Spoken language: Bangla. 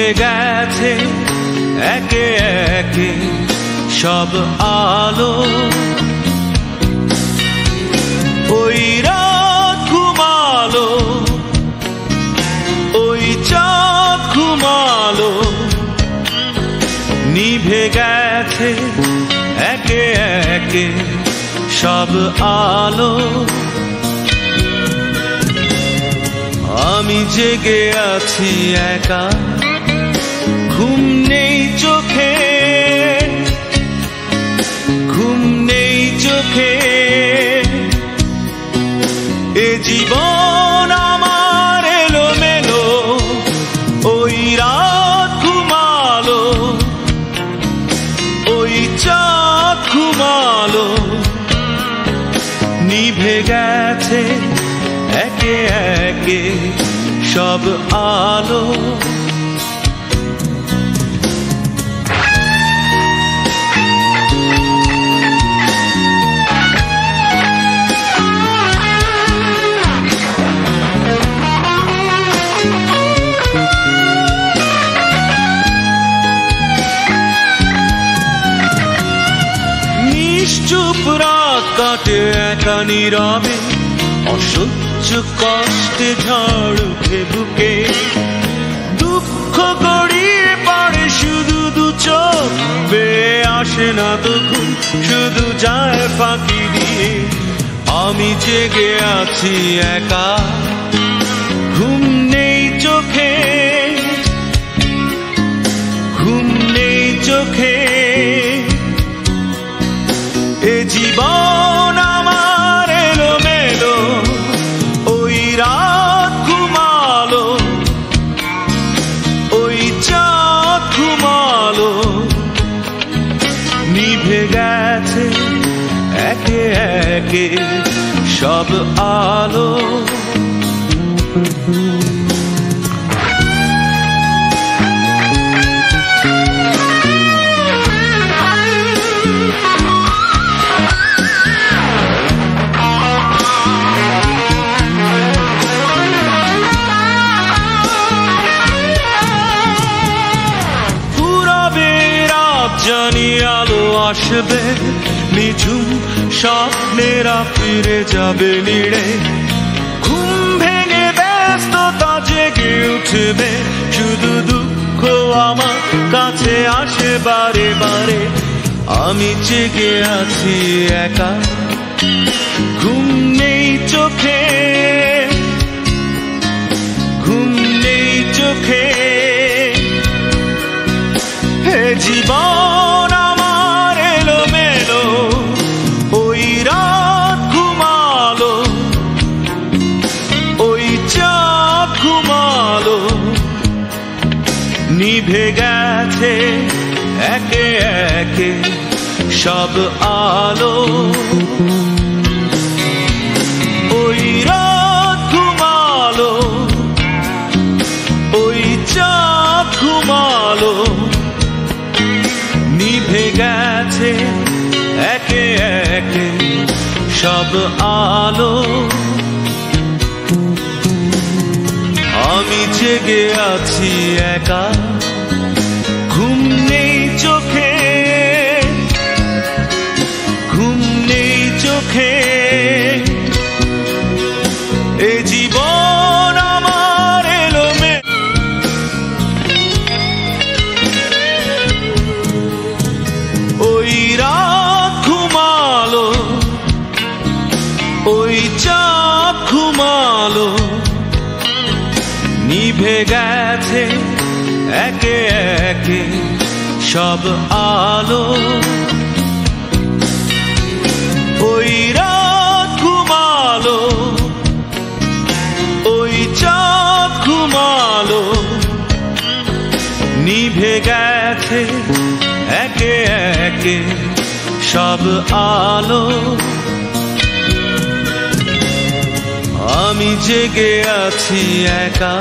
নিভে গেছে একে একে সব আলো। ওই রাত ঘুমালো, ওই চাঁদ ঘুমালো, নিভে গেছে একে একে সব আলো। আমি জেগে আছি একা, ঘুম নেই চোখে, ঘুম নেই চোখে। এ জীবন আমার এলোমেলো, ওই রাত ঘুমালো, ওই চাঁদ ঘুমালো, নিভে গেছে একে একে সব আলো। নিশ্চুপ রাত কাটে একা নীরবে, অসহ্য কষ্টে ঝড় উঠে বুকে। দুঃখ গড়িয়ে পড়ে শুধু দু চোখ, বেয়ে আসে না তো ঘুম, শুধু যায় ফাঁকি দিয়ে। আমি জেগে আছি একা, ঘুম নেই চোখে, ঘুম নেই চোখে। এ জীবন আমার এলোমেলো, ওই রাত ঘুমালো, ওই চাঁদ ঘুমালো, নিভে গেছে একে একে সব আলো। জানি আলো আসবে, নিঝুম স্বপ্নেরা ফিরে যাবে নিড়ে। ঘুম ভেঙে ব্যস্ততা জেগে উঠবে, শুধু দুঃখ আমার কাছে আসে বারে বারে। আমি জেগে আছি একা, ঘুম নেই চোখে, ঘুম নেই চোখে। হে জীবন আমার এলোমেলো, ওই রাত ঘুমালো, ওই চাঁদ ঘুমালো, নিভে গেছে একে একে সব আলো। ওই রাত ঘুমালো, ওই চাঁদ ঘুমালো, নিভে গেছে একে একে সব আলো। আমি জেগে আছি একা, ঘুম নেই চোখে, ঘুম নেই চোখে। এ জীবন আমার এলোমেলো, ওই রাত ঘুমালো, ওই চাঁদ ঘুমালো, নিভে গেছে একে একে সব আলো। ওই রাত ঘুমালো, ওই চাঁদ ঘুমালো, নিভে গেছে একে একে সব আলো। আমি জেগে আছি একা,